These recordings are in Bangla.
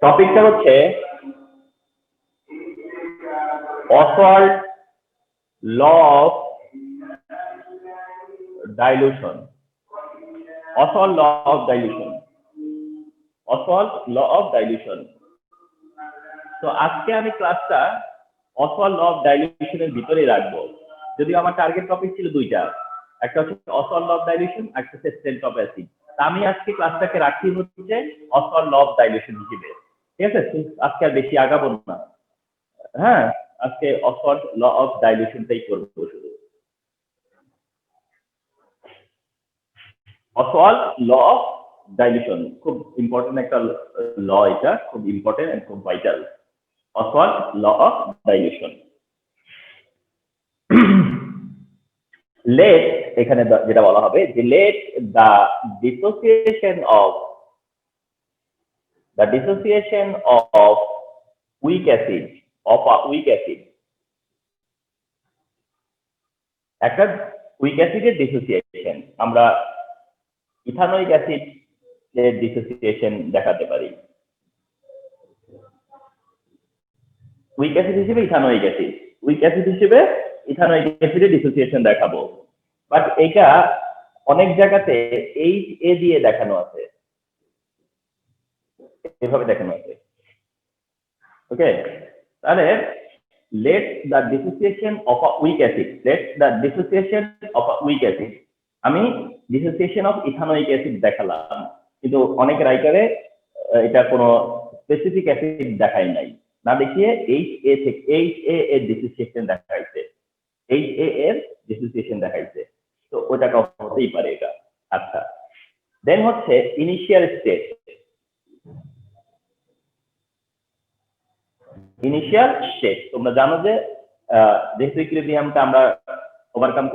টপিকটা হচ্ছে Ostwald law of dilution. Ostwald law of dilution. Ostwald law of dilution. তো আজকে আমি ক্লাসটা অসওয়াল্ড ল অফ ডাইলুশনের ভিতরেই রাখবো, যদিও আমার টার্গেট টপিক ছিল দুইটা, একটা হচ্ছে অসওয়াল্ড ল অফ ডাইলুশন, একটা হচ্ছে স্ট্রেংথ অফ অ্যাসিড। তা আমি আজকে ক্লাসটাকে রাখি হচ্ছে অসওয়াল্ড ল অফ ডাইলুশন হিসেবে, ঠিক আছে? আজকে আর বেশি আগাবো না, হ্যাঁ, আজকে অসওয়াল্ড ল অফ ডাইলুশনটাই করবো শুধু। অসওয়াল্ড ল অফ ডাইলুশন খুব ইম্পর্টেন্ট একটা ল, এটা খুব ইম্পর্টেন্ট এন্ড খুব vital. Ostwald law of dilution. Let, এখানে যেটা বলা হবে যে let the dissociation of weak acid একটা উইক অ্যাসিডের ডিসোসিয়েশন আমরা ইথানোইক অ্যাসিড এর ডিসোসিয়েশন দেখাতে পারি। উইক অ্যাসিড হিসেবে ইথানোইক অ্যাসিডের ডিসোসিয়েশন দেখাবো। বাট এটা অনেক জায়গাতে এইচ এ দিয়ে দেখানো আছে, এভাবে দেখানো আছে। ওকে, তাহলে let the dissociation of a weak acid, আমি dissociation of ethanoic acid দেখালাম, কিন্তু অনেক রাইটারে এটা কোনো স্পেসিফিক অ্যাসিড দেখাই নাই, না দেখিয়ে HA এর ডিসোসিয়েশন দেখাইছে, তো ওটা হতেই পারে এটা। আচ্ছা, দেন হচ্ছে ইনিশিয়াল স্টেট। তোমরা জানো যে যেহেতু ইকুইলিব্রিয়ামটা আমরা ওভারকাম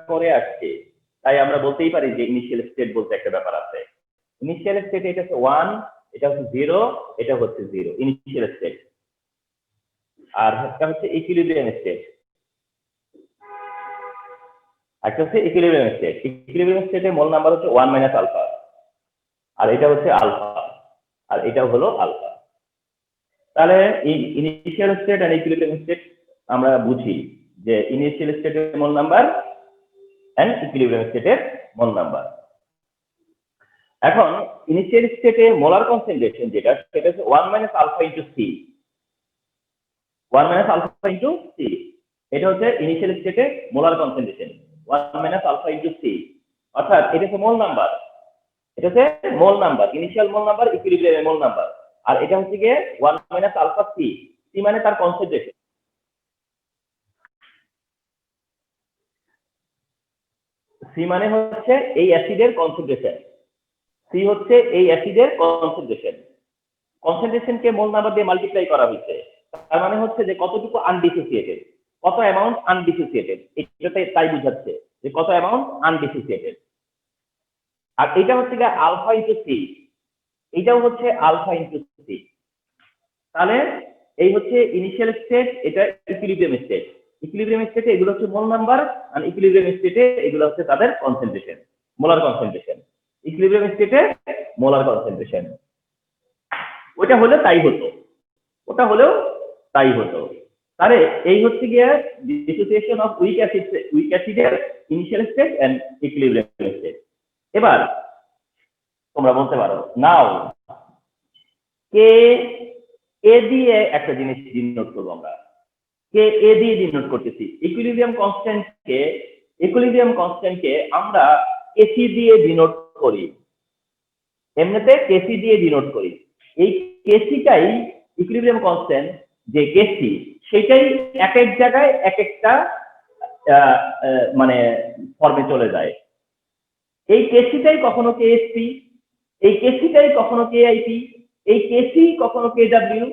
করে আসছি, তাই আমরা বলতেই পারি যে ইনিশিয়াল স্টেট বলতে একটা ব্যাপার আছে। ইনিশিয়াল স্টেট এটা হচ্ছে 1, এটা হচ্ছে 0, এটা হচ্ছে 0, ইনিশিয়াল স্টেট। আর একটা হচ্ছে ইকুইলিব্রিয়াম স্টেট, ইকুইলিব্রিয়াম স্টেটের মোল নাম্বার হচ্ছে 1 মাইনাস আলফা, আর এটা হচ্ছে আলফা, আর এটাও হলো আলফা। তাহলে ইনিশিয়াল স্টেট আর ইকুইলিব্রিয়াম স্টেট আমরা বুঝি যে ইনিশিয়াল স্টেটের মোল নাম্বার এন্ড ইকুইলিব্রিয়াম স্টেটের মোল নাম্বার। এখন ইনিশিয়াল স্টেটে মোলার কনসেন্ট্রেশন যেটা, সেটা হচ্ছে 1 মাইনাস আলফা ইনটু সি। এটা হচ্ছে ইনিশিয়াল স্টেটে molar concentration 1 minus alpha into C, অর্থাৎ এটা হচ্ছে mole number, initial mole number, ইকুইলিব্রিয়ামের মোল নাম্বার। আর এটা হচ্ছে গিয়ে 1 মাইনাস আলফা সি মানে তার কনসেন্ট্রেশন। সি মানে হচ্ছে এই অ্যাসিডের কনসেন্ট্রেশন, কনসেন্ট্রেশনকে মোল নাম্বার দিয়ে মাল্টিপ্লাই করা হয়েছে। তার মানে হচ্ছে যে কতটুকু আনডিসোসিয়েটেড, কত অ্যামাউন্ট আনডিসোসিয়েটেড, এটাতে তাই বুঝাচ্ছে যে কত অ্যামাউন্ট আনডিসোসিয়েটেড। আর এটা হচ্ছে গিয়ে আলফা ইনটু সি, এটাও হচ্ছে আলফা ইনটু সি। তাহলে এই হচ্ছে ইনিশিয়াল স্টেট, এটা ইকুইলিব্রিয়াম স্টেটে এগুলো হচ্ছে মোল নাম্বার, আর ইকুইলিব্রিয়াম স্টেটে এগুলো হচ্ছে তাদের কনসেন্ট্রেশন, মোলার কনসেন্ট্রেশন। ইকুইলিব্রিয়াম স্টেটে মোলার কনসেন্ট্রেশন, ওটা হলে তাই হতো, তাহলে এই হচ্ছে গিয়ে ডিসোসিয়েশন অফ উইক অ্যাসিডের initial state and equilibrium state. এবার তোমরা বলতে পারো, নাও কে এ দিয়ে একটা জিনিস ডিনোট করবো আমরা, কে এ দিয়ে ডিনোট করতেছি ইকুইলিব্রিয়াম কনস্ট্যান্টকে আমরা কেসি দিয়ে ডিনোট করি, এমনিতে কেসি দিয়ে ডিনোট করি। এই কেসিটাই ইকুইলিব্রিয়াম কনস্ট্যান্ট যে কেসি, সেটাই এক এক জায়গায় এক একটা মানে ফর্মে চলে যায়। এই কেসিটাই কখনো কেএসপি, এই কেসিটাই কখনো কেআইপি, এই কেসি কখনো কেডব্লিউ,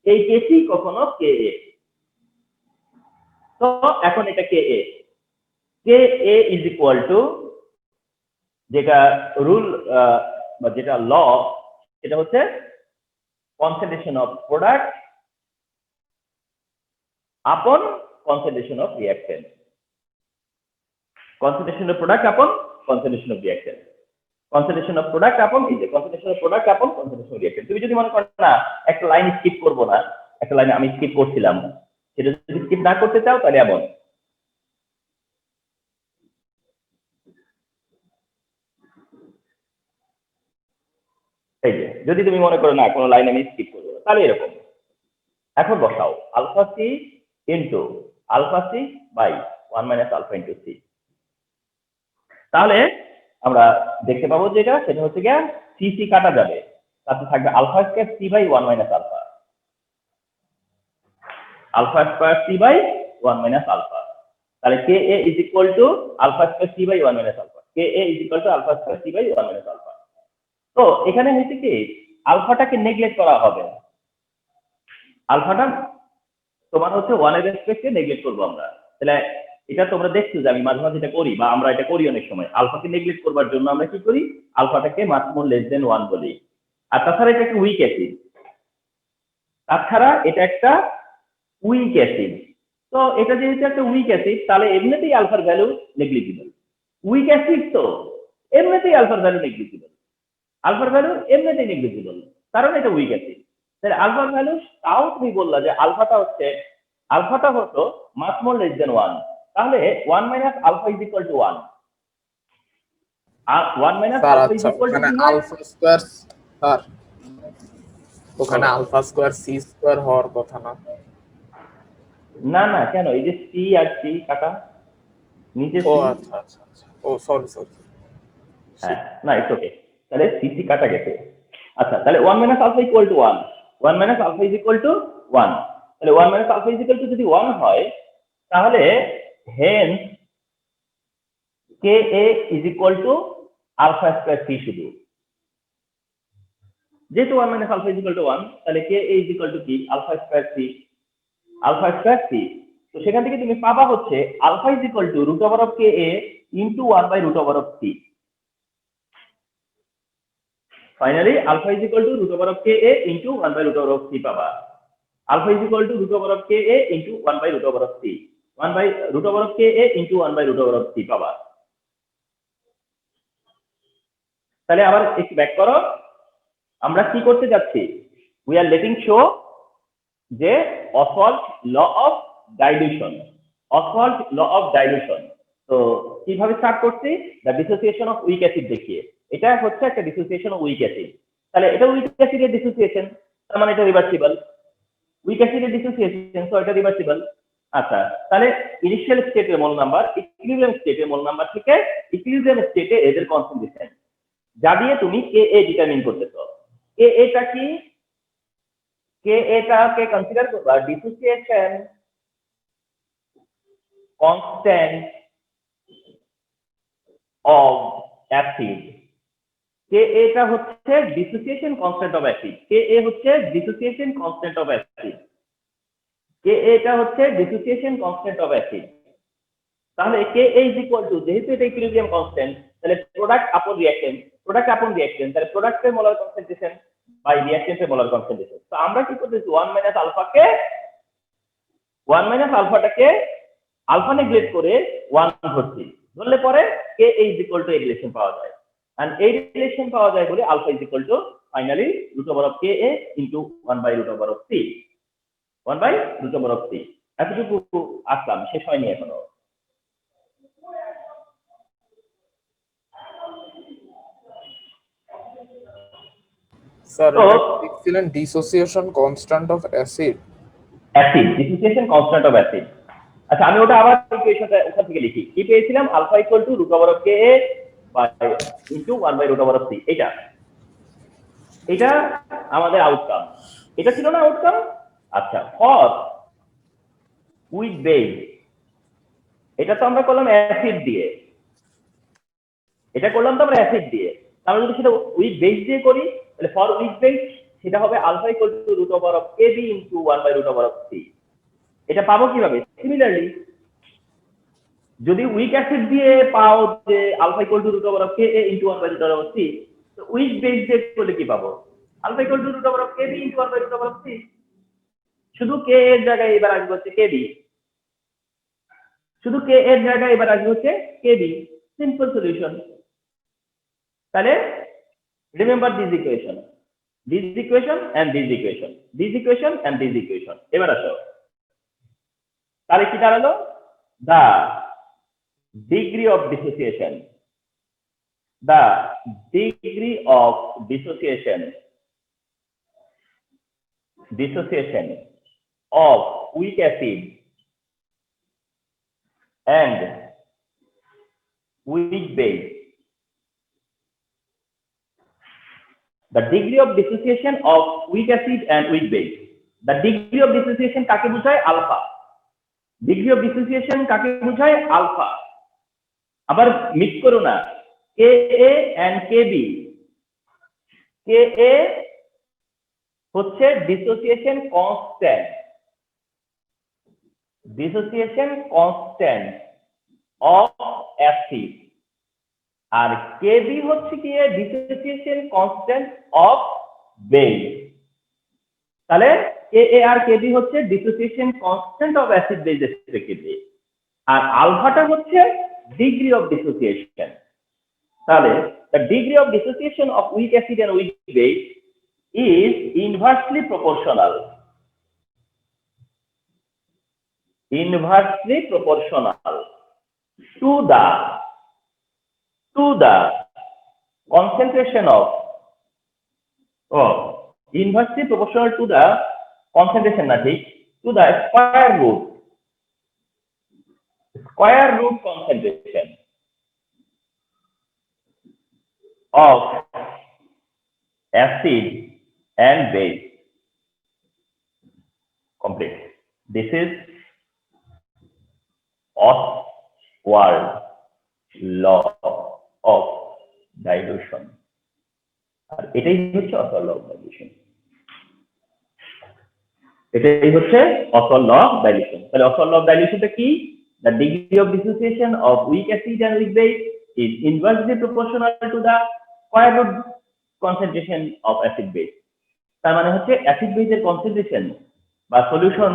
এই কেসি কখনো কেএ। তো এখন এটা কেএ ইজ ইকুয়াল টু, যেটা রুল বা যেটা ল, সেটা হচ্ছে concentration of product upon concentration of reactant, concentration of product upon এই যে concentration of product upon concentration of reaction. তুমি যদি মনে করো না একটা লাইন স্কিপ করবো না, একটা লাইন আমি স্কিপ করছিলাম, সেটা যদি স্কিপ না করতে চাও তাহলে এমন এই যে যদি তুমি মনে করো না কোনো লাইন আমি স্কিপ করবো না, তাহলে এরকম। এখন বসাও alpha C into alpha C by 1 minus alpha into C. তাহলে আমরা দেখতে পাবো যেটা সেটা হচ্ছে গিয়া সি সি কাটা যাবে, তাতে থাকবে alpha square C by 1 minus alpha, alpha square C by 1 minus alpha. তাহলে K A is equal to alpha square C by 1 minus alpha, K A is equal to alpha square C by 1 minus alpha. তো এখানে হচ্ছে কি আলফাটাকে নেগলেক্ট করা হবে, আলফাটা তোমার হচ্ছে 1 এর রেসপেক্টে নেগলেক্ট করবো আমরা। তাহলে এটা তোমরা দেখছো যে আমি মাঝে মাঝে এটা করি বা আমরা এটা করি অনেক সময়, আলফাকে নেগলেক্ট করবার জন্য আমরা কি করি, আলফাটাকে মাস মোর লেস দেন 1 বলি। আর তাছাড়া এটা একটা উইক অ্যাসিড, তাছাড়া এটা একটা উইক অ্যাসিড। তো এটা যেহেতু একটা উইক অ্যাসিড তাহলে এমনিতেই আলফার ভ্যালু নেগলিজিবল। উইক অ্যাসিড তো এমনিতেই আলফার ভ্যালু নেগলিজিবল, আলফার ভ্যালু এমনিতেই নেগলিজিবল, কারণ এটা উইক অ্যাসিড। তাহলে আলফার ভ্যালু তাও তুমি বললা যে আলফাটা হতো মাস মোর লেস দেন 1, তাহলে 1 minus alpha is equal to 1। আর 1 মাইনাস স্যার আলফা ইজ আচ্ছা ইকুয়াল টু ওখানে আলফা স্কয়ার, স্যার ওখানে আলফা স্কয়ার সি স্কয়ার হওয়ার কথা না। না না কেন, এই যে সি আর সি কাটা নিচে ও সি। আচ্ছা আচ্ছা আচ্ছা, ও সরি সরি। হ্যাঁ না ইটস ওকে, তাহলে সি সি কাটা গেছে। আচ্ছা তাহলে 1 minus alpha equal to 1, 1 minus alpha is equal to 1। তাহলে 1 minus alpha is equal to যদি 1 হয় তাহলে hence K A is equal to alpha square C শুধু। যেহেতু 1 minus alpha is equal to 1 তাহলে K A is equal to কি alpha square C, alpha square C. তো সেখান থেকে তুমি পাবা হচ্ছে alpha is equal to root over of K A into 1 by root over of C. Finally alpha is equal to root over of K A into 1 by root over of C পাবা। Alpha is equal to root over of K A into 1 by root over of C, 1 by root over of K A into 1 by root over of C পাবা। তাহলে আবার একটু ব্যাক করো, আমরা কি করতে যাচ্ছি, উই আর লেটিং শো যে Ostwald law of dilution, Ostwald law of dilution. তো কিভাবে স্টার্ট করছি, the dissociation of weak acid দেখিয়ে। এটা হচ্ছে একটা ডিসোসিয়েশন অফ উইক অ্যাসিড, তাহলে এটা উইক অ্যাসিডের ডিসোসিয়েশন, তার মানে এটা রিভার্সিবল। উইক অ্যাসিডের ডিসোসিয়েশন তো এটা রিভার্সিবল। আচ্ছা তাহলে ইনিশিয়াল স্টেটের মোল নাম্বার ইকুইলিব্রিয়াম স্টেটের মোল নাম্বার থেকে ইকুইলিব্রিয়াম স্টেটে এদের কনসেন্ট্রেশন যা দিয়ে তুমি কে এ ডিটারমিন করতেছো। কে এটা কি, কে এটাকে কনসিডার করবা ডিসোসিয়েশন কনস্ট্যান্ট অফ অ্যাসিড। কে এটা হচ্ছে ডিসোসিয়েশন কনস্ট্যান্ট অফ অ্যাসিড, কে এ হচ্ছে ডিসোসিয়েশন কনস্ট্যান্ট অফ অ্যাসিড, কে এটা হচ্ছে ডিসোসিয়েশন কনস্ট্যান্ট অফ অ্যাসিড। তাহলে কে ইজ ইকুয়াল টু, যেহেতু এটা ইকুইলিব্রিয়াম কনস্ট্যান্ট তাহলে প্রোডাক্ট আপন রিঅ্যাকটেন্ট, প্রোডাক্ট আপন রিঅ্যাকটেন্ট, তাহলে প্রোডাক্টের মোলার কনসেন্ট্রেশন বাই রিঅ্যাকটেন্টের মোলার কনসেন্ট্রেশন। তো আমরা কি করতেছি 1 মাইনাস আলফাকে 1 মাইনাস আলফাটাকে আলফা নেগলেক্ট করে 1 ধরছি, ধরলে পরে কে ইজ ইকুয়াল টু এই রিলেশন পাওয়া যায়। এন্ড এই রিলেশন পাওয়া যায় বলে alpha is equal to finally root over of K A into 1 by root over of C, 1 by root over of C. এতটুকু আসলাম, শেষ হয়নি এখনো। স্যার এটা দেখছিলেন dissociation constant of acid, acid dissociation constant of acid. আচ্ছা আমি ওটা আবার ইকুয়েশনটা ওখান থেকে লিখি, কি পেয়েছিলাম alpha equal to root over of K A by into 1 by root over of C. এটা আমাদের আউটকাম, এটা ছিল না আউটকাম। আচ্ছা ফর উইক বেস, এটা তো আমরা করলাম অ্যাসিড দিয়ে, এটা করলাম তো আমরা অ্যাসিড দিয়ে, আমরা যদি সেটা উইক বেস দিয়ে করি তাহলে ফর উইক বেস সেটা হবে alpha equal to root over of K B into 1 by root over of C. এটা পাবো কিভাবে, সিমিলারলি যদি উইক অ্যাসিড দিয়ে পাও যে alpha equal to root over of K A into 1 by root over of C, তো উইক বেস দিয়ে করলে কি পাবো, alpha equal to root over of K B into 1 by root over of C. শুধু কে এর জায়গায় এবার আসবে হচ্ছে কে বি, শুধু কে এর জায়গায় এবার আসবে হচ্ছে কে বি, সিম্পল সলিউশন। তাহলে remember this equation and this equation. এবার আসো, তাহলে কি দাঁড়ালো? the degree of dissociation of weak acid and weak base. The degree of dissociation of weak acid and weak base. The degree of dissociation কাকে বোঝায়? আলফা। ডিগ্রি অফ ডিসোসিয়েশন কাকে বোঝায়? আলফা। আবার মিক্স করো না, কে এ এন্ড কে বি। কে এ হচ্ছে dissociation constant of acid, R KB হচ্ছে কি ডিসোসিয়েশন কনস্ট্যান্ট অফ বেস। তাহলে কে এ আর কেবি হচ্ছে dissociation constant of acid base respectively, আর আলফাটা হচ্ছে ডিগ্রি অফ ডিসোসিয়েশন। তাহলে the degree of dissociation of weak acid and weak base is inversely proportional to the concentration of inversely proportional to the concentration to the square root concentration of acid and base. Complete. This is Ostwald law of dilution. আর এটাই হচ্ছে Ostwald law of dilution। এটাই হচ্ছে Ostwald law of dilution। তাহলে Ostwald law of dilution টা কি? The degree of dissociation of weak acid and weak base is inversely proportional to the square root concentration of acid base। তার মানে হচ্ছে অ্যাসিড বেসের কনসেন্ট্রেশন বা সলিউশন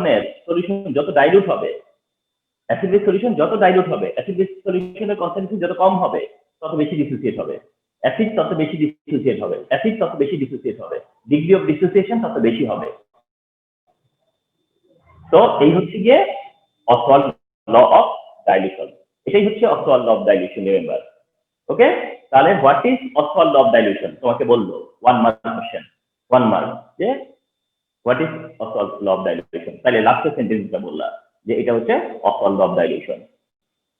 যত ডাইলুট হবে, অ্যাসিড বেস সলিউশন যত ডাইলুট হবে, অ্যাসিড বেস সলিউশনের কনসেন্ট্রেশন যত কম হবে, তত বেশি ডিসোসিয়েট হবে। অ্যাসিড তত বেশি ডিসোসিয়েট হবে, ডিগ্রি অফ ডিসোসিয়েশন তত বেশি হবে। তো এই হচ্ছে গিয়ে Ostwald law of dilution। এটাই হচ্ছে Ostwald law of dilution, remember. Okay, তাহলে what is Ostwald law of dilution? তোমাকে বললো 1 মার্ক কোশ্চেন, 1 মার্ক, যে what is Ostwald law of dilution। তাহলে লাস্ট সেন্টেন্সটা বললা যে এটা হচ্ছে Ostwald law of dilution।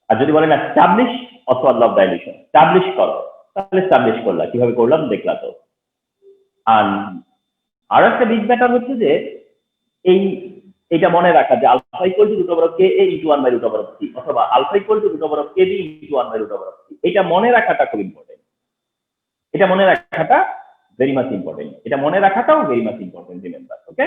আর যদি বলেন establish Ostwald law of dilution, establish করো, তাহলে এস্টাবলিশ করলা, কিভাবে করলাম দেখলা তো। আর একটা বিগ ব্যাটার হচ্ছে যে এইটা মনে রাখা যে alpha equal to root over of K A into 1 by root over of C, অথবা alpha equal to root over of K B into 1 by root over of C. এটা মনে রাখাটা খুব ইম্পর্টেন্ট, এটা মনে রাখাটা ভেরি মাচ ইম্পর্টেন্ট, এটা মনে রাখাটাও very much important, remember. Okay,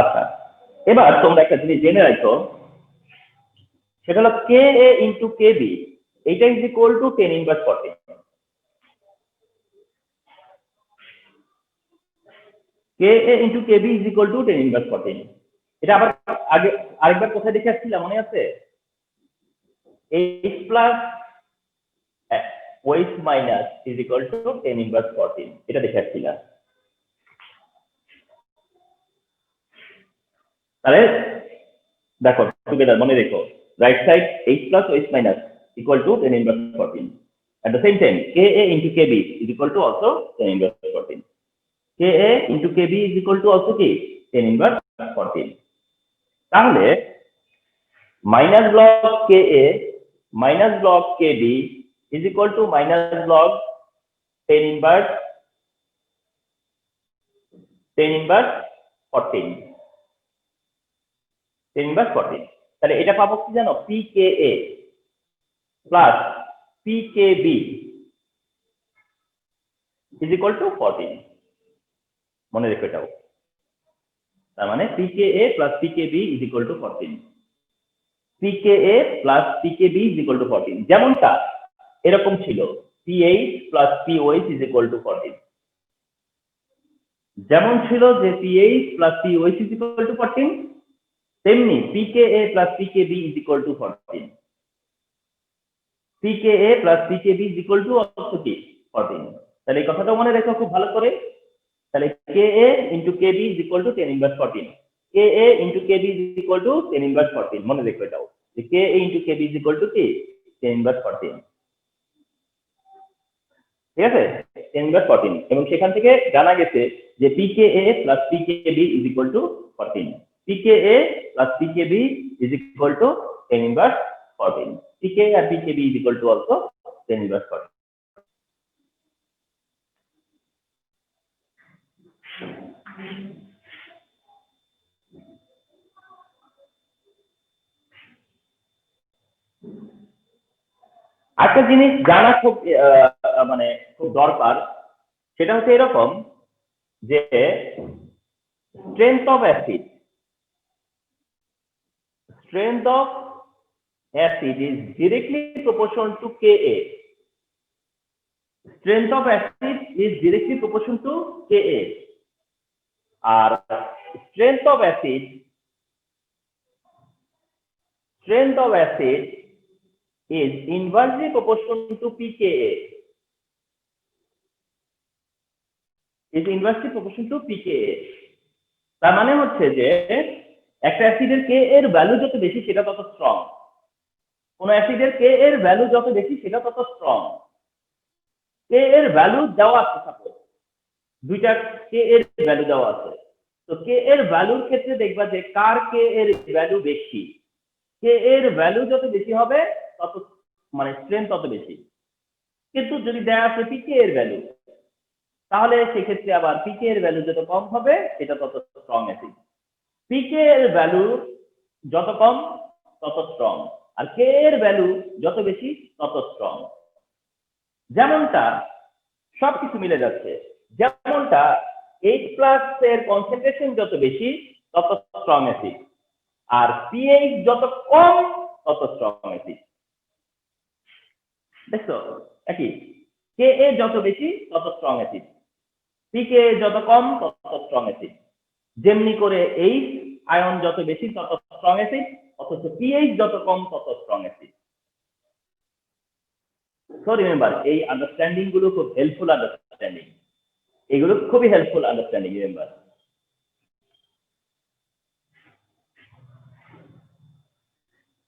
আচ্ছা, এবার তোমরা একটা জিনিস জেনে রাখো, সেটা হলো কে এ ইনটু কে বি, এইটা is equal to 10 inverse 40। K A into K B is equal to 10 inverse 40। এটা আবার আগে আরেকবার কোথায় দেখে আসছিলাম মনে আছে? H plus wait minus is equal to 10 inverse 40, এটা দেখে আসছিলাম। তাহলে দেখো টুগেদার মনে রেখো, right side h plus h minus equal to 10 inverse 14. At the same time, Ka into Kb is equal to also 10 inverse 14. Ka into Kb is equal to also কি 10 inverse 14. তাহলে minus log Ka minus log Kb is equal to minus log 10 inverse 14. 10 inverse 14। তাহলে এটা পাবো কি জানো? pKa plus pKb is equal to 14। মনে রেখো এটাও। তার মানে pKa plus pKb is equal to 14। pKa plus pKb is equal to 14 যেমনটা এরকম ছিল pH plus pOH is equal to 14 যেমন ছিল যে pH plus pOH is equal to 14 তেমনি pKa plus pKb is equal to 14 pKa plus pKb is equal to also কি 14 তাহলে এই কথাটা মনে রেখো খুব ভালো করে তাহলে Ka into Kb is equal to 10 inverse 14 Ka into Kb is equal to 10 inverse 14 মনে রেখো এটাও যে Ka into Kb is equal to কি 10 inverse 14 ঠিক আছে 10 inverse 14 এবং সেখান থেকে জানা গেছে যে pKa plus pKb is equal to 14 pKa plus pKb is equal to 10 inverse 14 pKa and pKb is equal to also 10 inverse 14 একটা জিনিস জানা খুব মানে খুব দরকার সেটা হচ্ছে এরকম যে strength of acid is directly proportional to Ka strength of acid is directly proportional to Ka R strength of acid is inversely proportional to pKa তার মানে হচ্ছে যে একটা অ্যাসিডের Ka এর ভ্যালু যত বেশি সেটা তত স্ট্রং কোন অ্যাসিডের Ka এর ভ্যালু যত বেশি সেটা তত স্ট্রং Ka এর ভ্যালু দেওয়া আছে সাপোজ দুইটা Ka এর ভ্যালু দেওয়া আছে তো Ka এর ভ্যালুর ক্ষেত্রে দেখবা যে কার Ka এর ভ্যালু বেশি Ka এর ভ্যালু যত বেশি হবে তত মানে স্ট্রেংথ তত বেশি কিন্তু যদি দেয়া আছে pKa এর ভ্যালু তাহলে সেক্ষেত্রে আবার pKa এর ভ্যালু যত কম হবে সেটা তত স্ট্রং অ্যাসিড pKa এর ভ্যালু যত কম তত স্ট্রং আর Ka এর ভ্যালু যত বেশি তত স্ট্রং যেমনটা সবকিছু মিলে যাচ্ছে যেমনটা H+ এর কনসেন্ট্রেশন যত বেশি তত স্ট্রং অ্যাসিড আর pH যত কম তত স্ট্রং অ্যাসিড দেখছো একই Ka যত বেশি তত স্ট্রং অ্যাসিড pKa যত কম তত স্ট্রং অ্যাসিড যেমনি করে H আয়ন যত বেশি তত স্ট্রং অ্যাসিড অথচ pH যত কম তত স্ট্রং অ্যাসিড সো রিমেম্বার এই আন্ডারস্ট্যান্ডিং গুলো খুব হেল্পফুল আন্ডারস্ট্যান্ডিং এগুলো খুবই হেল্পফুল আন্ডারস্ট্যান্ডিং রিমেম্বার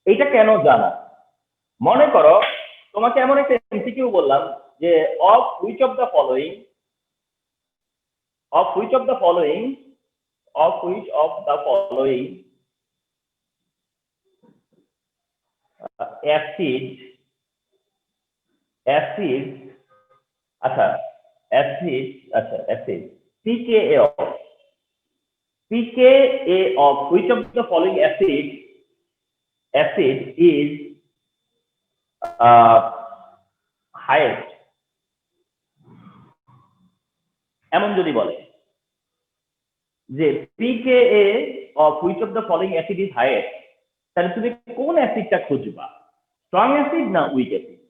এইটা কেন জানা মনে করো তোমাকে এমন একটা এমসিকিউ বললাম যে of which of the following acid pKa of which of the following acid is highest এমন যদি বলে যে pKa of which of the following acid is highest তাহলে তুমি কোন অ্যাসিডটা খুঁজবা স্ট্রং অ্যাসিড না উইক অ্যাসিড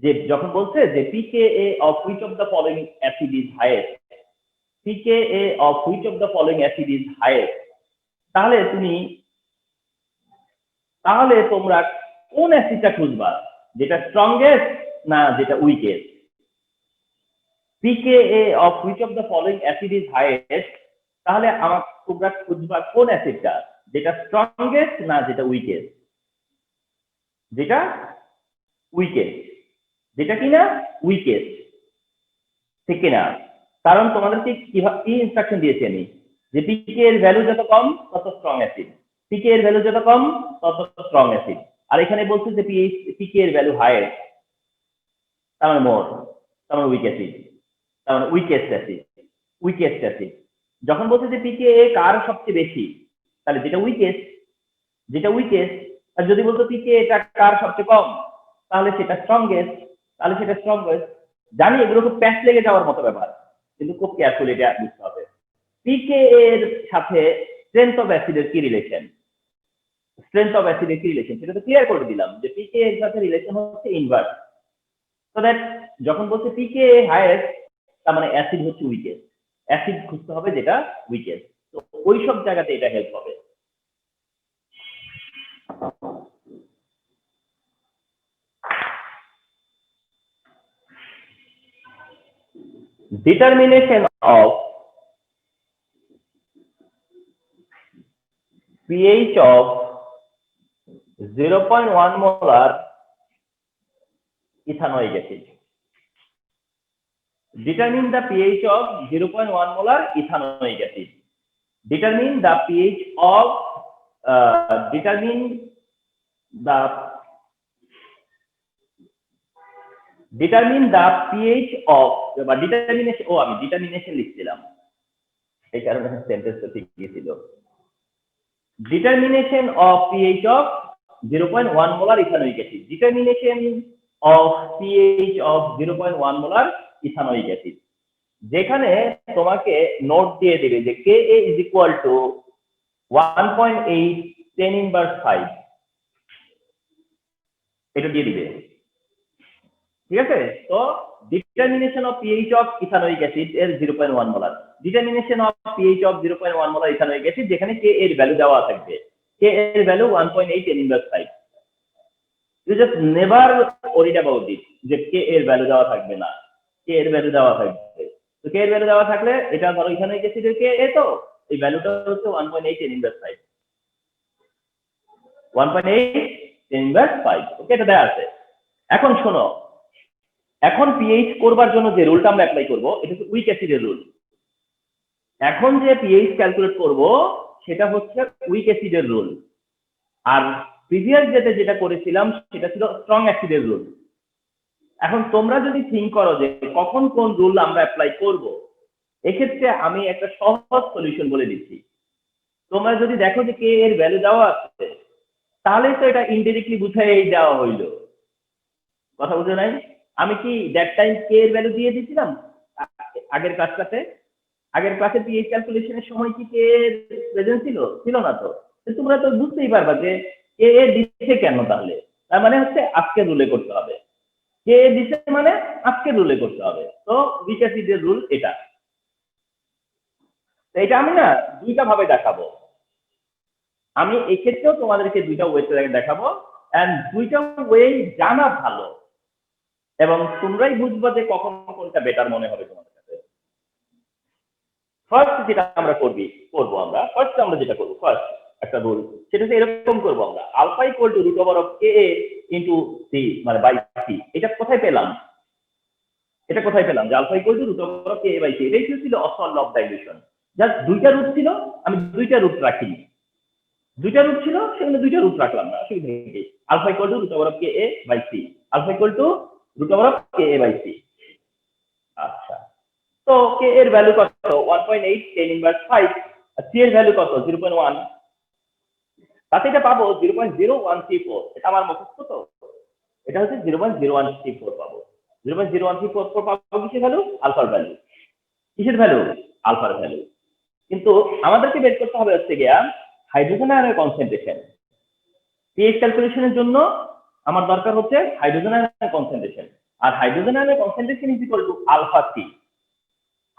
যে যখন বলছে যে pKa of which of the following acid is highest তাহলে তোমরা কোন অ্যাসিডটা খুঁজবা যেটা স্ট্রংগেস্ট না যেটা weakest pKa of which of the following acid is highest তাহলে তোমরা খুঁজবা কোন অ্যাসিডটা যেটা স্ট্রংগেস্ট না যেটা উইকেস্ট যেটা কিনা উইকেস্ট ঠিক কিনা কারণ তোমাদেরকে কি ইনস্ট্রাকশন দিয়েছি আমি যে pKa এর ভ্যালু যত কম তত স্ট্রং অ্যাসিড pKa এর ভ্যালু যত কম তত স্ট্রং অ্যাসিড আর এখানে বলছে যে pKa এর ভ্যালু হাইয়েস্ট তার মানে মোর তার মানে উইক অ্যাসিড তার মানে উইকেস্ট অ্যাসিড যখন বলছে যে pKa কার সবচেয়ে বেশি তাহলে যেটা উইকেস্ট আর যদি বলতো pKa এটা কার সবচেয়ে কম তাহলে সেটা স্ট্রংগেস্ট জানি এগুলো খুব প্যাচ লেগে যাওয়ার মতো ব্যাপার কিন্তু খুব কেয়ারফুলি এটা বুঝতে হবে pKa এর সাথে স্ট্রেংথ অফ অ্যাসিডের কি রিলেশন সেটা তো ক্লিয়ার করে দিলাম যে pKa এর সাথে রিলেশন হচ্ছে ইনভার্স সো দ্যাট যখন বলছে পিকে হাইয়েস্ট, তার মানে অ্যাসিড হচ্ছে উইকেস্ট, অ্যাসিড খুঁজতে হবে যেটা উইকেস্ট। তো ওই সব জায়গাতে এটা হেল্প হবে। Determination of pH of 0.1 molar ethanoic acid. Determine the pH of 0.1 molar ethanoic acid. Determine the pH of determine the pH of বা determination, আমি determination লিখছিলাম এই কারণে সেন্টেন্সটা ঠিক ছিল। Determination of pH of 0.1 molar ethanoic acid. Determination of pH of 0.1 molar ethanoic acid. যেখানে তোমাকে নোট দিয়ে দেবে যে Ka is equal to 1.8 10 inverse 5, এটা দিয়ে দিবে, ঠিক আছে? তো determination of pH of ethanoic acid এর 0.1 molar, determination of pH of 0.1 molar ethanoic acid যেখানে Ka এর ভ্যালু দেওয়া থাকবে, Ka এর value 1.8 10 inverse 5. You just never worried about it যে Ka এর ভ্যালু দেওয়া থাকবে না, Ka এর ভ্যালু দেওয়া থাকবে। তো Ka এর ভ্যালু দেওয়া থাকলে এটা ধরো ethanoic acid এর Ka, তো এই ভ্যালুটা হচ্ছে 1.8 10 inverse 5, 1.8 10 inverse 5। ওকে, এটা দেওয়া আছে। এখন শোনো, এখন পিএইচ করবার জন্য যে রুলটা আমরা অ্যাপ্লাই করব এটা হচ্ছে উইক অ্যাসিডের রুল। এখন যে পিএইচ ক্যালকুলেট করব সেটা হচ্ছে উইক অ্যাসিডের রুল, আর প্রিভিয়াস যেটা করেছিলাম সেটা ছিল স্ট্রং অ্যাসিডের রুল। এখন তোমরা যদি থিঙ্ক করো যে কখন কোন রুল আমরা অ্যাপ্লাই করব, এক্ষেত্রে আমি একটা সহজ সলিউশন বলে দিচ্ছি। তোমরা যদি দেখো যে কে এর ভ্যালু দেওয়া আছে, তাহলে তো এটা ইনডিরেক্টলি বুঝাই দেওয়া হইলো, কথা বুঝো নাই? আমি কি দ্যাট টাইম কে এর ভ্যালু দিয়ে দিয়েছিলাম আগের ক্লাসে পিএইচ ক্যালকুলেশনের সময় কি কে এর প্রেজেন্ট ছিল না? তো তোমরা তো বুঝতেই পারবা যে কে এর দিচ্ছে কেন, তাহলে তার মানে হচ্ছে আজকের রুলে করতে হবে, কে এর দিচ্ছে মানে আজকের রুলে করতে হবে। তো উইক অ্যাসিডের রুল এটা। তো এটা আমি না দুইটা ভাবে দেখাবো, আমি এক্ষেত্রেও তোমাদেরকে দুইটা ওয়ে দেখাবো, এন্ড দুইটা ওয়ে জানা ভালো এবং তোমরাই বুঝবা যে কখন কোনটা বেটার মনে হবে তোমাদের কাছে। ফার্স্ট যেটা আমরা করবো আমরা যেটা করবো ফার্স্ট একটা রুল, সেটা হচ্ছে এরকম করবো আমরা alpha equal to root over of K into C মানে বাই সি। এটা কোথায় পেলাম যে alpha equal to root over of K by C? এটাই ছিল Ostwald law of dilution. Just দুইটা রুট ছিল, আমি দুইটা রুট রাখিনি, দুইটা রুট ছিল সেখানে দুইটা রুট রাখলাম না, অসুবিধা নেই। Alpha equal to root over of K by C, alpha equal to root over of K by C. আচ্ছা, তো কে এর ভ্যালু কত? 1.8 10 ইনভার্স 5, আর সি এর ভ্যালু কত? 0.1। তাতে এটা পাবো 0.0134। এটা আমার মুখস্থ, তো এটা হচ্ছে 0.0134 পাবো। 0.0134 পাবো কিসের ভ্যালু? আলফার ভ্যালু। কিসের ভ্যালু? আলফার ভ্যালু। কিন্তু আমাদেরকে বের করতে হবে হচ্ছে গিয়া হাইড্রোজেন আয়নের কনসেন্ট্রেশন। পিএইচ ক্যালকুলেশনের জন্য আমার দরকার হচ্ছে হাইড্রোজেন আয়নের কনসেন্ট্রেশন, আর হাইড্রোজেন আয়নের concentration is equal to alpha C.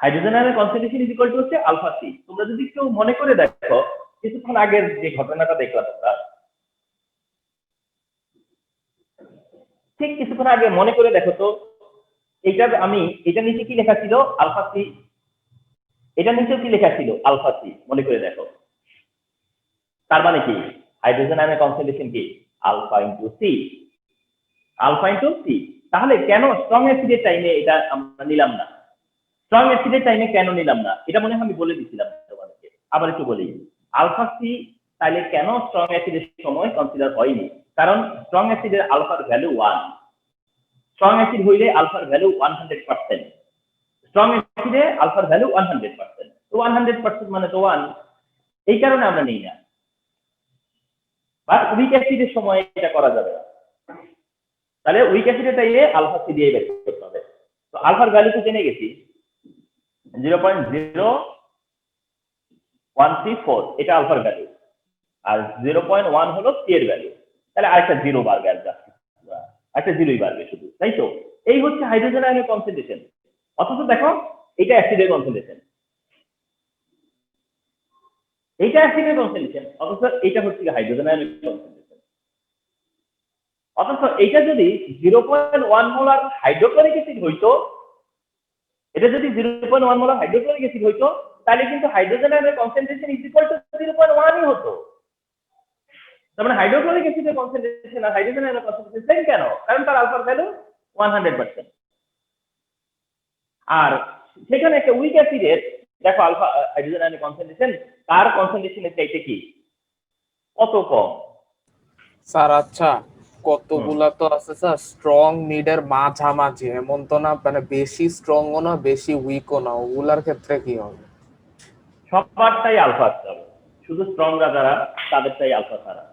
Hydrogen আয়নের কনসেন্ট্রেশন ইজ ইকুয়াল টু হচ্ছে আলফা সি। তোমরা যদি কেউ মনে করে দেখো কিছুক্ষণ আগের যে ঘটনাটা দেখলাম তোমরা, ঠিক কিছুক্ষণ আগে মনে করে দেখো তো, এটা নিচে কি লেখা ছিল? Alpha C. এটা নিচেও কি লেখা ছিল? Alpha C. মনে করে দেখো, তার মানে কি হাইড্রোজেন আয়নের কনসেন্ট্রেশন কি? Alpha into C, alpha into C. তাহলে কেন স্ট্রং অ্যাসিডের টাইমে এটা আমরা নিলাম না? স্ট্রং অ্যাসিডের টাইমে কেন নিলাম না এটা মনে হয় আমি বলে দিছিলাম তোমাদেরকে, আবার একটু বলি। আলফা সি তাহলে কেন স্ট্রং অ্যাসিডের সময় কনসিডার হয়নি? কারণ স্ট্রং অ্যাসিডের আলফার ভ্যালু 1, স্ট্রং অ্যাসিড হইলে আলফার ভ্যালু 100%, স্ট্রং অ্যাসিডে আলফার ভ্যালু 100%, তো 100% মানে তো 1, এই কারণে আমরা নেই না। বাট উইক অ্যাসিডের সময় এটা করা যাবে না, তাহলে উইক অ্যাসিডের টাইমে আলফা সি দিয়ে বের করতে হবে। তো আলফার ভ্যালু তো জেনে গেছি 0.0134, এটা আলফার ভ্যালু, আর 0.1 হলো সি এর ভ্যালু। তাহলে আরেকটা জিরো বাড়বে, আরেকটা জিরোই বাড়বে শুধু, তাই তো? এই হচ্ছে হাইড্রোজেন আয়নের কনসেন্ট্রেশন। অথচ দেখো এটা অ্যাসিডের কনসেন্ট্রেশন, এইটা অ্যাসিডের কনসেন্ট্রেশন, অথচ এটা হচ্ছে হাইড্রোজেন আয়নের কনসেন্ট্রেশন। অথচ এটা যদি 0.1 মোলার হাইড্রোক্লোরিক অ্যাসিড হইতো, এটা যদি 0.1 মোলার হাইড্রোক্লোরিক অ্যাসিড হইতো, তাহলে কিন্তু হাইড্রোজেন আয়নের কনসেন্ট্রেশন ইজ ইকুয়াল টু 0.1ই হতো। তার মানে হাইড্রোক্লোরিক অ্যাসিডের কনসেন্ট্রেশন আর হাইড্রোজেন আয়নের কনসেন্ট্রেশন সেম কেন? কারণ তার আলফার ভ্যালু 100%। আর সেখানে একটা উইক অ্যাসিডের দেখো আলফা হাইড্রোজেন আয়নের কনসেন্ট্রেশন তার কনসেন্ট্রেশনের চাইতে কি কত কম স্যার। আচ্ছা, কতগুলা তো আছে স্যার স্ট্রং মিডের মাঝামাঝি, এমন তো না মানে বেশি স্ট্রংও না বেশি উইকও না, ওগুলার ক্ষেত্রে কি হবে? সবারটাই আলফা হবে, শুধু স্ট্রংরা যারা তাদেরটাই আলফা ছাড়া।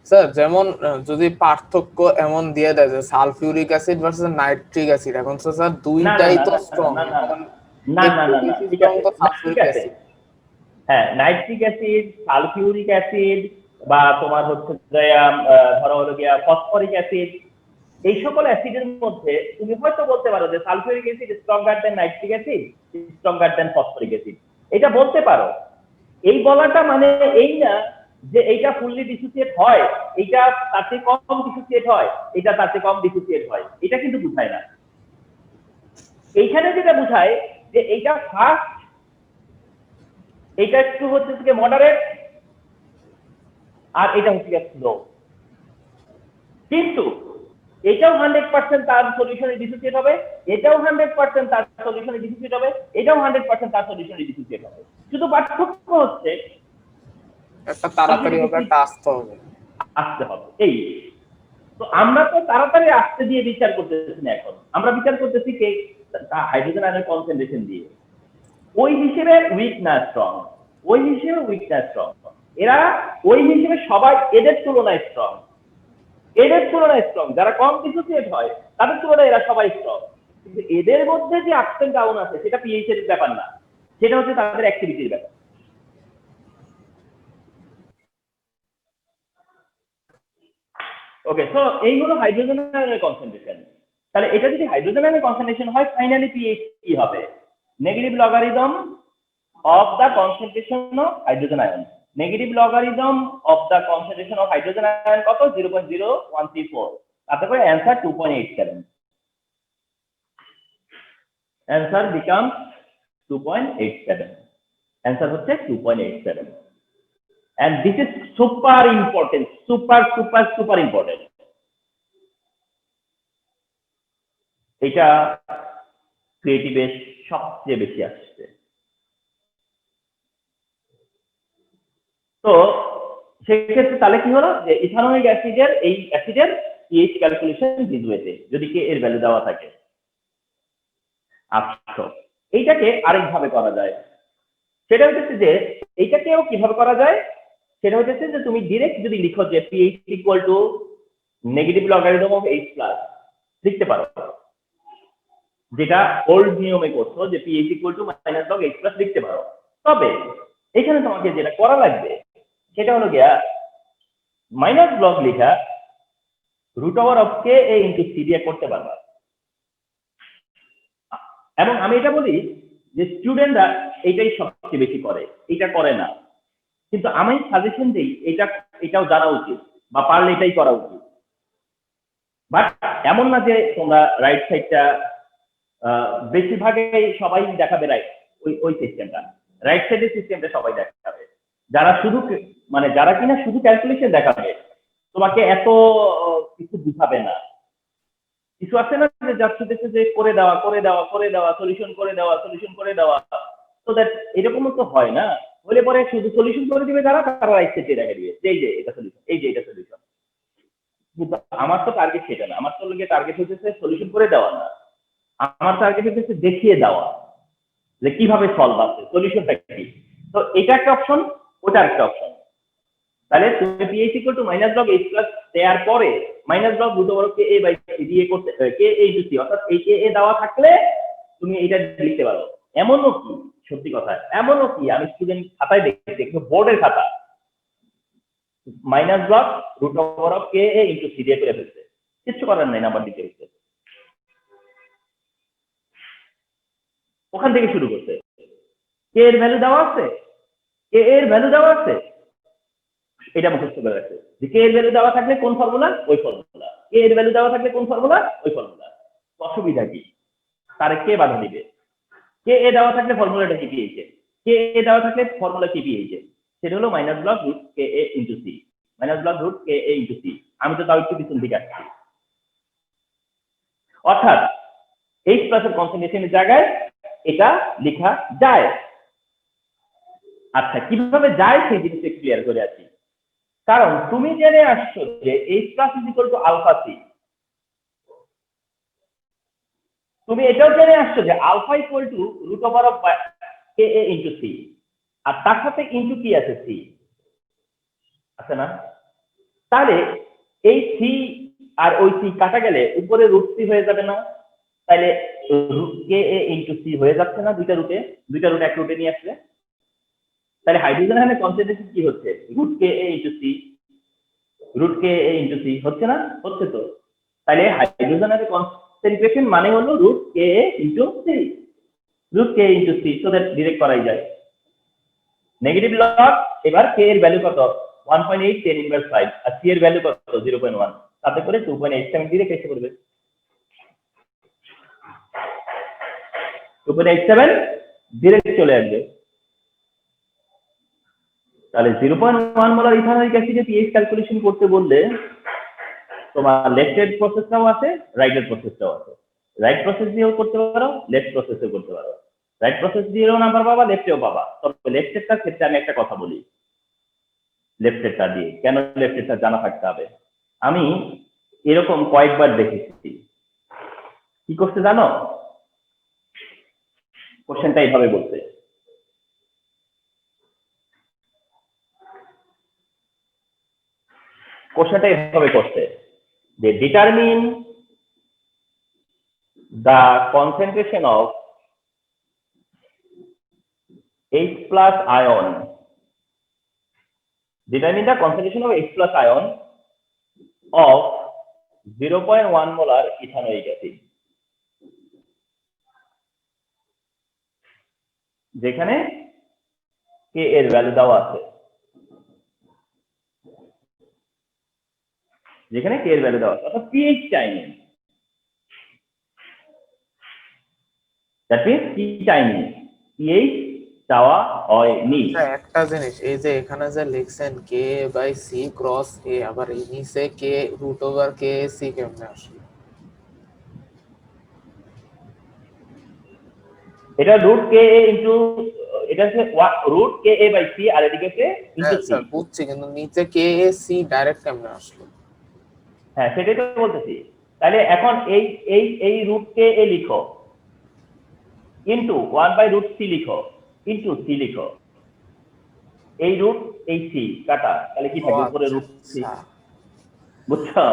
স্যার যেমন যদি পার্থক্য এমন দিয়ে দেয় যে sulphuric acid versus nitric acid, এখন তো স্যার দুইটাই তো স্ট্রং, না না না না ঠিক আছে, ঠিক আছে। হ্যাঁ, নাইট্রিক অ্যাসিড, সালফিউরিক অ্যাসিড বা তোমার হচ্ছে ধরো হলো গিয়া ফসফরিক অ্যাসিড, এই সকল অ্যাসিডের মধ্যে তুমি হয়তো বলতে পারো যে sulphuric acid stronger than nitric acid, stronger than phosphoric acid, এটা বলতে পারো। এই বলাটা মানে এই না যে এইটা ফুললি ডিসোসিয়েট হয়, এইটা তার চেয়ে কম ডিসোসিয়েট হয়, এটা তার চেয়ে কম ডিসোসিয়েট হয়, এটা কিন্তু বুঝায় না। এইখানে যেটা বুঝায় যে এইটা ফার্স্ট, এইটা একটু হচ্ছে মডারেট, আর এটা হচ্ছে স্লো। কিন্তু এটাও 100% তার সলিউশনে ডিসোসিয়েট হবে, এটাও 100% তার সলিউশনে ডিসোসিয়েট হবে, এটাও 100% তার সলিউশনে ডিসোসিয়েট হবে। শুধু পার্থক্য হচ্ছে একটা তাড়াতাড়ি হবে, একটা আস্তে হবে। আসতে হবে এই। তো আমরা তো তাড়াতাড়ি আসতে দিয়ে বিচার করতেছি না, এখন আমরা বিচার করতেছি কে হাইড্রোজেন আয়নের কনসেন্ট্রেশন দিয়ে। ওই হিসেবে উইক না স্ট্রং, ওই হিসেবে উইক না স্ট্রং, এরা ওই হিসেবে সবাই এদের তুলনায় স্ট্রং, এদের তুলনায় স্ট্রং। যারা কম ডিসোসিয়েট হয় তাদের তুলনায় এরা সবাই স্ট্রং। কিন্তু এদের মধ্যে যে আপ এন্ড ডাউন আছে সেটা পিএইচ এর ব্যাপার না, সেটা হচ্ছে তাদের অ্যাক্টিভিটির ব্যাপার। ওকে, সো এই হলো হাইড্রোজেন আয়নের কনসেন্ট্রেশন। তাহলে এটা যদি হাইড্রোজেন আয়নের কনসেন্ট্রেশন হয়, ফাইনালি পিএইচ কি হবে? Negative logarithm of the concentration of hydrogen ion. Negative logarithm of the concentration of hydrogen ion কত? 0.0134। তাতে করে অ্যান্সার 2.87। Answer become 2.87। অ্যান্সার হচ্ছে 2.87। and this is super important, super important. এটা ক্রিয়েটিভে সবচেয়ে বেশি আসছে। তো সেক্ষেত্রে তাহলে কি হলো যে ইথানোয়িক অ্যাসিডের এই অ্যাসিডের পিএইচ ক্যালকুলেশন দিস যদি কে এর ভ্যালু দেওয়া থাকে। আচ্ছা, এইটাকে আরেকভাবে করা যায়, সেটা হচ্ছে যে এইটাকেও কিভাবে করা যায়, সেটা হচ্ছে যে তুমি ডিরেক্ট যদি লিখো যে pH equal two negative logarithm of H plus লিখতে পারো, যেটা ওল্ড নিয়মে করছো যে pH equal to minus log H plus লিখতে পারো। তবে এখানে তোমাকে যেটা করা লাগবে সেটা হলো গিয়া মাইনাস লগ লেখা root over of K A into C দিয়ে করতে পারবা। এবং আমি এটা বলি যে স্টুডেন্টরা এইটাই সবচেয়ে বেশি করে, এটা করে না। কিন্তু আমি সাজেশন দিই এটাও জানা উচিত, বা পারলে এটাই করা উচিত। বাট এমন না যে তোমরা রাইট সাইডটা বেশিরভাগই সবাই দেখাবে রাইট, ওই সিস্টেমটা, রাইট সাইডের সিস্টেমটা সবাই দেখাবে। যারা শুধু মানে যারা কিনা শুধু ক্যালকুলেশন দেখাবে, তোমাকে এত কিছু বুঝাবে না। কিছু আছে না যে জাস্ট যে করে দেওয়া সলিউশন করে দেওয়া, তো দ্যাট এরকমও তো হয় না। হলে পরে শুধু সলিউশন করে দিবে তারা রাইট সাইডে দেখা দিবে এই যে এটা সলিউশন, এই যে এটা সলিউশন। কিন্তু আমার তো টার্গেট সেটা না, আমার তো টার্গেট হচ্ছে সলিউশন করে দেওয়া না, আমার টার্গেট হচ্ছে দেখিয়ে দেওয়া যে কিভাবে সলভ আছে, সলিউশনটা কি। তো এটা একটা অপশন, ওটা একটা অপশন। তাহলে তুমি pH equal to minus log H plus দেওয়ার পরে minus log root over K A by C দিয়ে করতে, কে এ ইনটু সি, অর্থাৎ এই কে এ দেওয়া থাকলে তুমি এটা লিখতে পারো। এমনও কি, সত্যি কথা, এমনও কি আমি স্টুডেন্ট খাতায় দেখছি, কিন্তু বোর্ডের খাতা minus log root over of K A into C দিয়ে করে ফেলছে, কিছু করার নাই, নাম্বার দিতে হচ্ছে, ওখান থেকে শুরু করছে। কে এর ভ্যালু দেওয়া আছে, কে এর ভ্যালু দেওয়া আছে, এটা মুখস্থ করে রাখছে যে কে এর ভ্যালু দেওয়া থাকলে কোন ফর্মুলা, ওই ফর্মুলা, কে এর ভ্যালু দেওয়া থাকলে কোন ফর্মুলা, ওই ফর্মুলা। অসুবিধা কি, তারে কে বাধা দিবে? কে এ দেওয়া থাকলে ফর্মুলাটা কি পেয়েছে, কে এ দেওয়া থাকলে ফর্মুলা কি পেয়েছে, সেটা হলো minus block root K A into C, minus block root K A into C. আমি তো তাও একটু পিছন দিকে আসছি, অর্থাৎ এইচ প্লাসের কনসেন্ট্রেশনের জায়গায় এটা লেখা যায়। আচ্ছা, কিভাবে যায় সেই জিনিসটা ক্লিয়ার করে আছি। কারণ তুমি জেনে আসছো যে H plus is equal to alpha C, তুমি এটাও জেনে আসছো যে alpha equal to root over of K A into C, আর তার সাথে ইন্টু কি আছে, সি আছে না? তাহলে এই সি আর ওই সি কাটা গেলে উপরে রুট সি হয়ে যাবে না? তাহলে কে এ ইন্টু সি হয়ে যাচ্ছে না? দুইটা রুট এক রুটে নিয়ে আসলে তাহলে হাইড্রোজেনের কনসেন্ট্রেশন কি হচ্ছে, root K A into C, root K A into C হচ্ছে না? হচ্ছে তো। তাহলে হাইড্রোজেনের কনসেন্ট্রেশন মানে হলো root K A into C, root K into C, তো দ্যাট ডিরেক্ট করাই যায়। নেগেটিভ লগ, এবার কে এর ভ্যালু কত, 1.8 10 ইনভার্স 5, আর সি এর ভ্যালু কত 0.1, তাতে করে 2.87 ডিরেক্ট এসে পড়বে। 2.87 ডিরেক্ট চলে আসবে। তাহলে 0.1 মোলার ইথানলিক অ্যাসিডে পিএইচ ক্যালকুলেশন করতে বললে তোমার লেফট হ্যান্ড প্রসেসটাও আছে, রাইট হ্যান্ড প্রসেসটাও আছে। রাইট প্রসেস দিয়েও করতে পারো, লেফট প্রসেসেও করতে পারো। রাইট প্রসেস দিয়েও নাম্বার পাবা, লেফটেও পাবা। তবে লেফটেরটার ক্ষেত্রে আমি একটা কথা বলি, লেফটেরটা দিয়ে কেন লেফটেরটা জানা থাকতে হবে। আমি এরকম কয়েকবার দেখেছি, কি করতে জানো, কোশ্চেনটা এইভাবে বলতে, কোশ্চেনটা এইভাবে করছে যে determine the concentration of H plus ion, determine the concentration of H plus ion of 0.1 molar ethanoic acid, যেখানে কে এর ভ্যালু দেওয়া আছে, যেখানে কে এর ভ্যালু দেওয়া আছে, অর্থাৎ পিএইচ চাইনি। দ্যাট মিন্স কি চাইনি, পিএইচ চাওয়া হয়নি। একটা জিনিস, এই যে এখানে যে লিখছেন K by C cross A, আবার এই নিচে K root over K C কেমনে আসলো? এটা রুট কে এ ইনটু, এটা হচ্ছে root K A by C, আর এদিকে হচ্ছে ইনটু সি। স্যার বুঝছি, কিন্তু নিচে কে এ সি ডাইরেক্ট কেমনে আসলো? হ্যাঁ, সেটাই তো বলতেছি। তাহলে এখন এই এই এই রুট কে এ লিখো, ইনটু 1 বাই রুট সি লিখো, ইনটু সি লিখো, এই রুট এই সি কাটা, তাহলে কি থাকবে উপরে রুট সি, বুঝছো?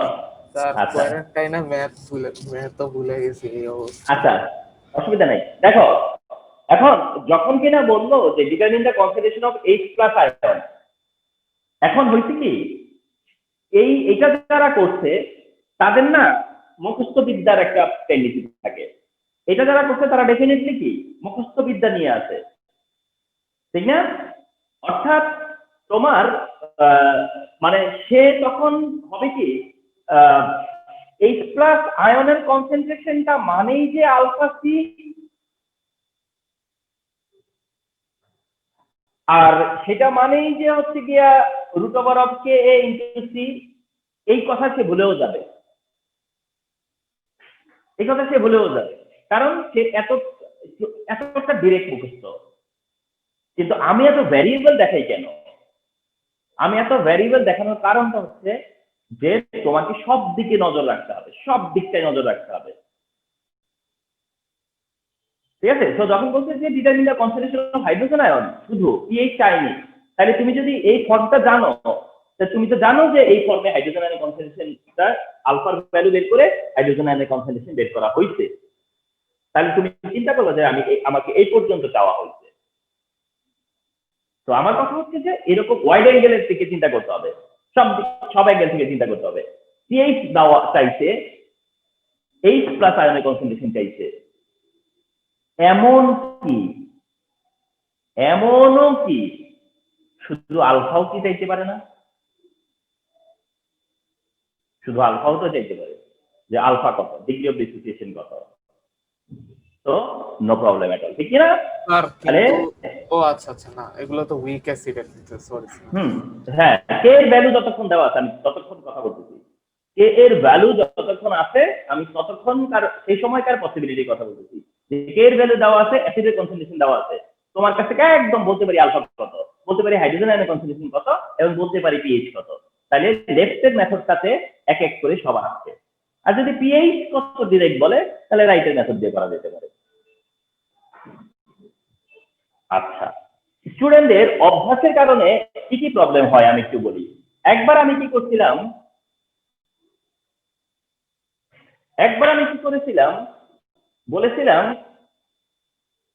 স্যার আচ্ছা কোয়ারেন্টাইনে ম্যাথ তো ভুলে গেছি এই অবস্থা। আচ্ছা, অসুবিধা নাই। দেখো এখন যখন কিনা বললো যে determine the concentration of H plus ion, এখন হয়েছে কি, এটা যারা করছে তাদের না মুখস্থ বিদ্যার একটা টেন্ডেন্সি থাকে। এটা যারা করছে তারা ডেফিনেটলি কি মুখস্থ বিদ্যা নিয়ে আছে, ঠিক না? অর্থাৎ তোমার মানে সে তখন হবে কি, H প্লাস আয়নের কনসেন্ট্রেশনটা মানেই যে আলফা সি, আর সেটা মানেই যে হচ্ছে গিয়া root over of K A into C, এই কথা সে ভুলেও যাবে, এই কথা সে ভুলেও যাবে, কারণ সে এতটা ডিরেক্ট মুখস্থ। কিন্তু আমি এত ভ্যারিয়েবল দেখাই কেন, আমি এত ভ্যারিয়েবল দেখানোর কারণটা হচ্ছে যে তোমাকে সব দিকে নজর রাখতে হবে, সব দিকটাই নজর রাখতে হবে, ঠিক আছে? তো যখন বলছে যে determine the concentration of hydrogen ion, শুধু পিএইচ চাইনি, তাহলে তুমি যদি এই ফর্মটা জানো, তুমি তো জানো যে এই ফর্মে হাইড্রোজেন আয়নের কনসেন্ট্রেশনটা আলফার ভ্যালু বের করে হাইড্রোজেন আয়নের কনসেন্ট্রেশন বের করা হয়েছে। তাহলে তুমি চিন্তা করলো যে আমাকে এই পর্যন্ত চাওয়া হয়েছে। তো আমার কথা হচ্ছে যে এরকম ওয়াইড অ্যাঙ্গেলের থেকে চিন্তা করতে হবে, সব অ্যাঙ্গেল থেকে চিন্তা করতে হবে। পিএইচ দেওয়া চাইছে, এইচ প্লাস আয়নের কনসেন্ট্রেশন চাইছে, এমনও কি শুধু আলফাও কি চাইতে পারে না? শুধু আলফাও তো চাইতে পারে যে আলফা কত, ডিগ্রি অফ ডিসোসিয়েশন কত। তো নো প্রবলেম এট অল, ঠিক না? স্যার তাহলে ও আচ্ছা আচ্ছা, না এগুলো তো উইক অ্যাসিডের ক্ষেত্রে, সরি স্যার। হ্যাঁ, কে এর ভ্যালু যতক্ষণ দেওয়া আছে, আমি ততক্ষণ কথা বলতেছি, কে এর ভ্যালু যতক্ষণ আছে আমি ততক্ষণ তার সেই সময়কার পসিবিলিটির কথা বলতেছি। যে কে এর ভ্যালু দেওয়া আছে, অ্যাসিডের কনসেন্ট্রেশন দেওয়া আছে, তোমার কাছে একদম বলতে পারি আলফা কত, বলতে পারি হাইড্রোজেন আয়নের কনসেন্ট্রেশন কত, এবং বলতে পারি পিএইচ কত। তাহলে লেফটের মেথডটাতে এক এক করে সব আসছে। আর যদি পিএইচ কত ডিরেক্ট বলে, তাহলে রাইটের মেথড দিয়ে করা যেতে পারে। আচ্ছা, স্টুডেন্টদের অভ্যাসের কারণে কি কি প্রবলেম হয় আমি একটু বলি। একবার আমি কি করেছিলাম, বলেছিলাম,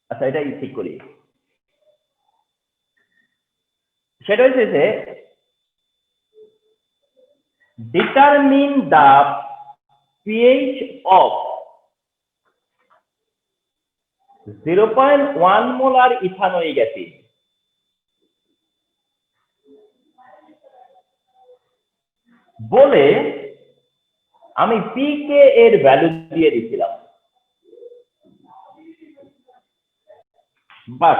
আচ্ছা এটাই ঠিক করি, সেটা হচ্ছে যে determine the pH of 0.1 molar ethanoic acid. বলে আমি পিকে এর ভ্যালু দিয়ে দিয়েছিলাম, বাট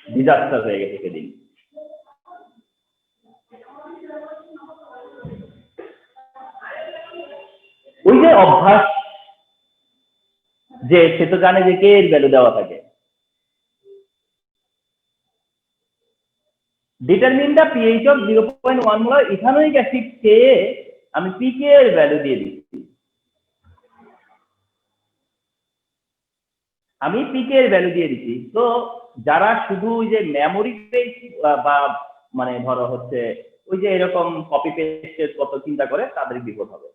ডিজাস্টার হয়ে গেছে সেদিন। ওই যে অভ্যাস, যে সে তো জানে যে কে এর ভ্যালু দেওয়া থাকে, determine the pH of 0.1 molar ethanoic acid কে আমি পিকে এর ভ্যালু দিয়ে দিচ্ছি। আমি পিকে এর ভ্যালু দিয়ে দিচ্ছি। তো যারা শুধু ওই যে মেমোরি বেস বা মানে ধরো হচ্ছে ওই যে এরকম কপি পেস্টের কত চিন্তা করে, তাদের বিপদ হবে।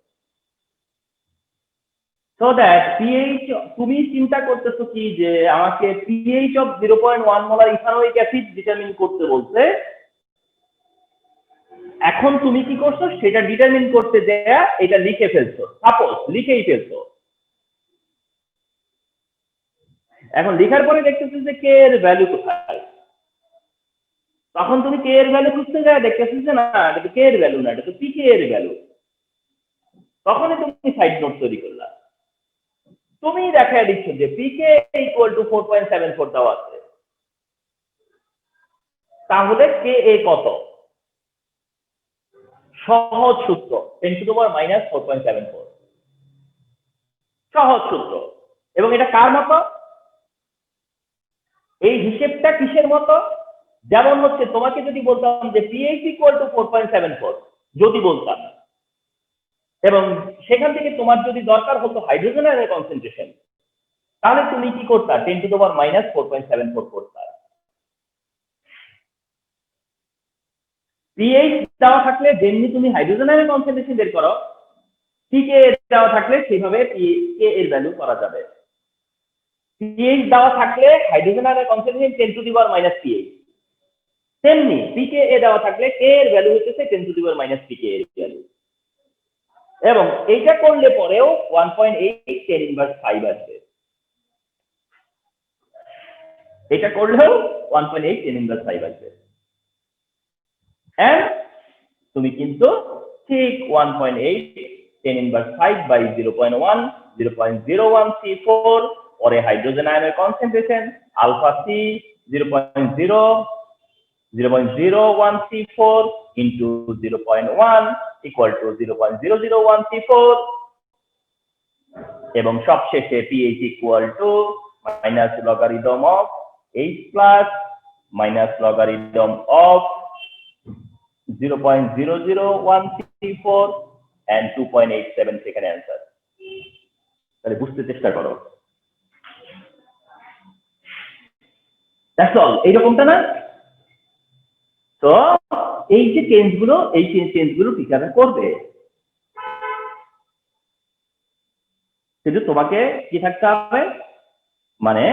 সো দ্যাট পিএইচ, তুমি চিন্তা করতেছো কি যে আমাকে pH of 0.1 molar ethanoic acid determine করতে বলছে। এখন তুমি কি করছো, সেটা ডিটারমিন করতে দেয়া এটা লিখে ফেলছো, সাপোজ লিখেই ফেলছো। এখন লেখার পরে দেখতেছো যে কে এর ভ্যালু কোথায়, তখন তুমি কে এর ভ্যালু খুঁজতে যায়, দেখতেছো যে না এটা তো কে এর ভ্যালু না, এটা তো পিকে এর ভ্যালু। তখনই তুমি সাইড নোট তৈরি করলা, তুমি দেখা দিচ্ছ যে পিকে ইকুয়াল টু 4.74 দেওয়া আছে। তাহলে কে এ কত? সহজ সূত্র 10⁻⁻4.74, সহজ সূত্র। এবং এটা কার মতো? এই হিসেবটা কিসের মতো? যেমন হচ্ছে তোমাকে যদি বলতাম যে পিএইচ ইকুয়াল টু 4.74, যদি বলতাম, এবং সেখান থেকে তোমার যদি দরকার হতো হাইড্রোজেন আয়নের কনসেন্ট্রেশন, তাহলে তুমি কি করতা? 10⁻⁻4.74 করতা। পিএইচ দেওয়া থাকলে যেমনি তুমি হাইড্রোজেন আয়নের কনসেন্ট্রেশন বের করো, পিকে দেওয়া থাকলে সেভাবে কে এর ভ্যালু করা যাবে। পিএইচ দেওয়া থাকলে হাইড্রোজেন আয়নের কনসেন্ট্রেশন 10⁻⁻PH, তেমনি পিকে দেওয়া থাকলে কে এর ভ্যালু হচ্ছে 10⁻⁻PK এর ভ্যালু। এবং এইটা করলে পরেও 1.8 10⁻5 আসবে। এটা করলেও 1.8 10⁻5 আসবে। এন্ড তুমি কিন্তু ঠিক 1.8 10⁻5 বাই 0.1 0.0134, পরে হাইড্রোজেন আয়নের concentration alpha C 0.0134 into 0.1 equal to 0.00134, এবং সবশেষে pH equal to minus logarithm of H plus minus logarithm of 0.00134 and 2.87 second answer. তাহলে বুঝতে চেষ্টা করো। দ্যাটস অল, এইরকমটা না? তো এই যে চেঞ্জগুলো টিচাররা করবে, কিন্তু তোমাকে কি থাকতে হবে, মানে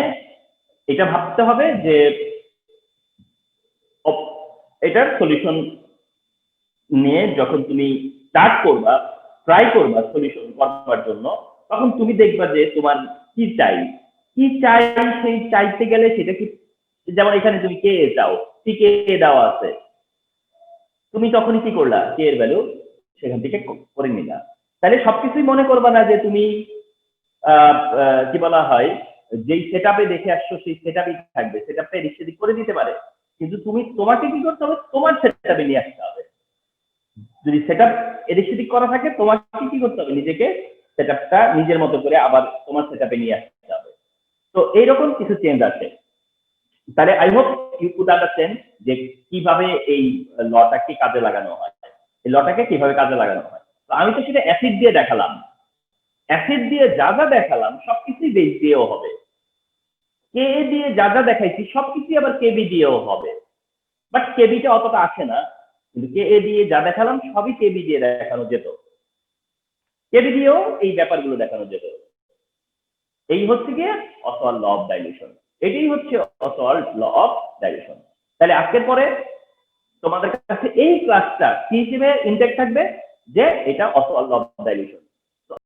এটা ভাবতে হবে যে এটার সলিউশন নিয়ে যখন তুমি স্টার্ট করবা, ট্রাই করবা সলিউশন করবার জন্য, তখন তুমি দেখবা যে তোমার কি চাই, সেই চাইতে গেলে সেটা কি, যেমন এখানে তুমি কে এ চাও, কে দেওয়া আছে, তুমি তখনই কি করলা, কে এর ভ্যালু সেখান থেকে করে নিলা। তাহলে সবকিছুই মনে করবা না যে তুমি কি বলা হয়, যেই সেট আপে দেখে আসছো সেই সেট আপই থাকবে, সেট আপটা এদিক সেদিক করে দিতে পারে, কিন্তু তোমাকে কি করতে হবে, তোমার সেট আপে নিয়ে আসতে হবে। যদি সেট আপ এদিক সেদিক করা থাকে, তোমাকে কি করতে হবে, নিজেকে সেট আপটা নিজের মতো করে আবার তোমার সেট আপে নিয়ে আসতে হবে। তো এইরকম কিছু চেঞ্জ আছে। তাহলে I hope you could understand যে কিভাবে এই লটাকে কাজে লাগানো হয়, এই লটাকে কিভাবে কাজে লাগানো হয়। তো আমি তো সেটা অ্যাসিড দিয়ে দেখালাম, অ্যাসিড দিয়ে যা যা দেখালাম সবকিছুই বেস দিয়েও হবে, কে দিয়ে যা যা দেখাইছি সবকিছুই আবার কেবি দিয়েও হবে, বাট কেবিটা অতটা আসে না, কিন্তু কে দিয়ে যা দেখালাম সবই কেবি দিয়ে দেখানো যেত, কেবি দিয়েও এই ব্যাপারগুলো দেখানো যেত। এই হচ্ছে গিয়ে অসওয়াল্ড ল অফ ডাইলিউশন, এটাই হচ্ছে অসওয়াল্ড ল অফ ডাইলিউশন। তাহলে আজকের পরে তোমাদের কাছে এই ক্লাসটা কি হিসেবে ইনটেক থাকবে, যে এটা অসওয়াল্ড ল অফ ডাইলিউশন।